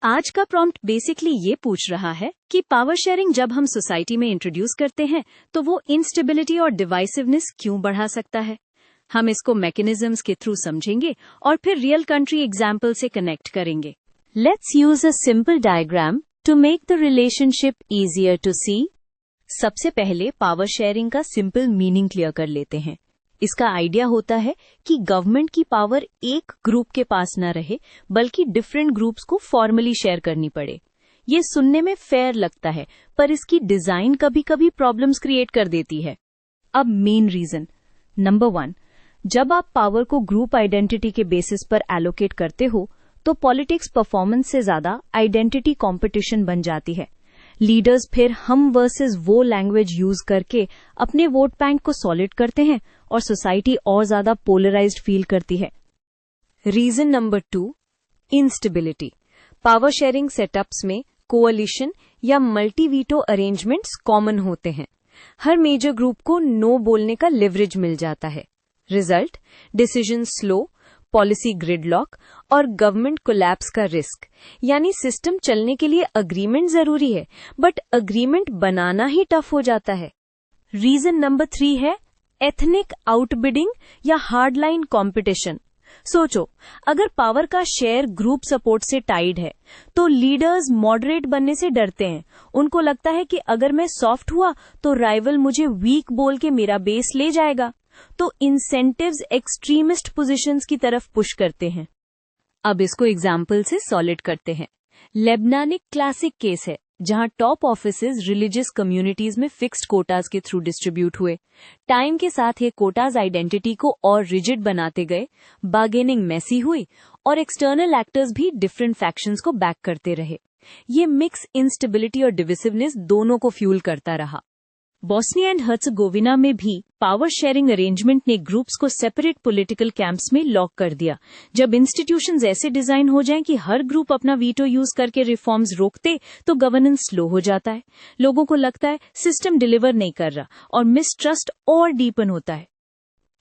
आज का prompt basically ये पूछ रहा है कि पावर शेयरिंग जब हम सोसाइटी में इंट्रोड्यूस करते हैं तो वो इंस्टेबिलिटी और डिवाइसिवनेस क्यों बढ़ा सकता है। हम इसको मैकेनिज्म्स के थ्रू समझेंगे और फिर रियल कंट्री एग्जाम्पल से कनेक्ट करेंगे। Let's use a simple diagram to make the relationship easier to see. सबसे पहले पावर शेयरिंग का सिंपल मीनिंग क्लियर कर लेते हैं। इसका आइडिया होता है कि गवर्नमेंट की पावर एक ग्रुप के पास न रहे बल्कि डिफरेंट ग्रुप्स को फॉर्मली शेयर करनी पड़े। ये सुनने में फेयर लगता है पर इसकी डिजाइन कभी कभी प्रॉब्लम्स क्रिएट कर देती है। अब मेन रीजन नंबर 1, जब आप पावर को ग्रुप आइडेंटिटी के बेसिस पर एलोकेट करते हो तो पॉलिटिक्स परफॉर्मेंस से ज्यादा आइडेंटिटी कंपटीशन बन जाती है। लीडर्स फिर हम वर्सेस वो लैंग्वेज यूज करके अपने वोट बैंक को सॉलिड करते हैं और सोसाइटी और ज्यादा पोलराइज्ड फील करती है। Reason number 2, instability. Power sharing setups में कोअलिशन या मल्टी वीटो अरेंजमेंट्स कॉमन होते हैं। हर मेजर ग्रुप को नो बोलने का लिवरेज मिल जाता है। Result, decision slow, policy gridlock और गवर्नमेंट कोलैप्स का रिस्क। यानी सिस्टम चलने के लिए अग्रीमेंट जरूरी है बट अग्रीमेंट बनाना ही टफ हो जाता है। रीजन नंबर 3 है एथनिक आउटबिडिंग या हार्डलाइन कंपटीशन। सोचो, अगर पावर का शेयर ग्रुप सपोर्ट से टाइड है तो लीडर्स मॉडरेट बनने से डरते हैं। उनको लगता है कि अगर मैं सॉफ्ट हुआ तो राइवल मुझे वीक बोल के मेरा बेस ले जाएगा, तो इंसेंटिव्स एक्सट्रीमिस्ट पोजीशंस की तरफ पुश करते हैं। अब इसको एग्जाम्पल से सॉलिड करते हैं। लेबनान एक क्लासिक केस है जहां टॉप ऑफिसेज रिलीजियस कम्युनिटीज में फिक्स्ड कोटाज के थ्रू डिस्ट्रीब्यूट हुए। टाइम के साथ ये कोटाज आइडेंटिटी को और रिजिड बनाते गए, बार्गेनिंग मेसी हुई और एक्सटर्नल एक्टर्स भी डिफरेंट फैक्शंस को बैक करते रहे। ये मिक्स इंस्टेबिलिटी और डिविसिवनेस दोनों को फ्यूल करता रहा। बॉस्निया एंड हर्ज़ेगोविना में भी पावर शेयरिंग अरेंजमेंट ने ग्रुप्स को सेपरेट पॉलिटिकल कैंप्स में लॉक कर दिया। जब इंस्टीट्यूशंस ऐसे डिजाइन हो जाएं कि हर ग्रुप अपना वीटो यूज करके रिफॉर्म्स रोकते तो गवर्नेंस स्लो हो जाता है। लोगों को लगता है सिस्टम डिलीवर नहीं कर रहा और मिसट्रस्ट और डीपन होता है।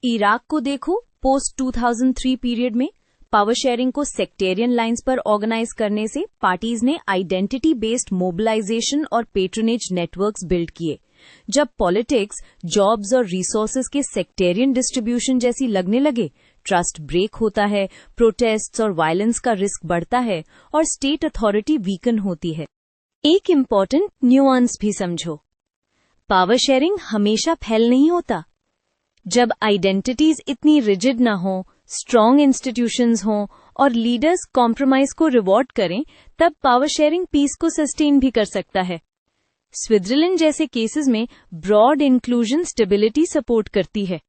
इराक को देखो, पोस्ट 2003 पीरियड में पावर शेयरिंग को सेक्टेरियन लाइंस पर ऑर्गेनाइज करने से पार्टीज ने आइडेंटिटी बेस्ड मोबिलाइजेशन और पेट्रोनेज नेटवर्क्स बिल्ड किए। जब पॉलिटिक्स, जॉब्स और रिसोर्सेज के सेक्टेरियन डिस्ट्रीब्यूशन जैसी लगने लगे, ट्रस्ट ब्रेक होता है, प्रोटेस्ट्स और वायलेंस का रिस्क बढ़ता है और स्टेट अथॉरिटी वीकन होती है। एक इम्पॉर्टेंट न्यूआंस भी समझो, पावर शेयरिंग हमेशा फेल नहीं होता। जब आइडेंटिटीज इतनी रिजिड ना हो, स्ट्रॉन्ग इंस्टीट्यूशंस हों और लीडर्स कॉम्प्रोमाइज को रिवॉर्ड करें, तब पावर शेयरिंग पीस को सस्टेन भी कर सकता है। स्विट्जरलैंड जैसे केसेस में ब्रॉड इंक्लूजन स्टेबिलिटी सपोर्ट करती है।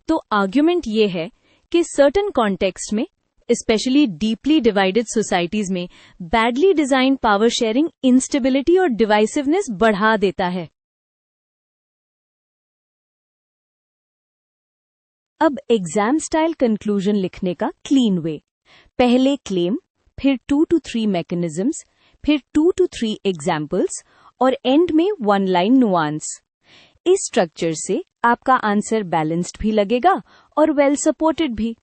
तो आर्ग्यूमेंट ये है कि सर्टेन कॉन्टेक्स्ट में, स्पेशली डीपली डिवाइडेड सोसाइटीज में, badly design power sharing instability और डिवाइसिवनेस बढ़ा देता है। अब एग्जाम स्टाइल कंक्लूजन लिखने का क्लीन वे। पहले क्लेम, फिर 2 to 3 मैकेनिज्म्स, फिर 2 to 3 एग्जाम्पल्स और एंड में 1 लाइन नुआंस। इस स्ट्रक्चर से आपका आंसर बैलेंस्ड भी लगेगा और वेल सपोर्टेड भी।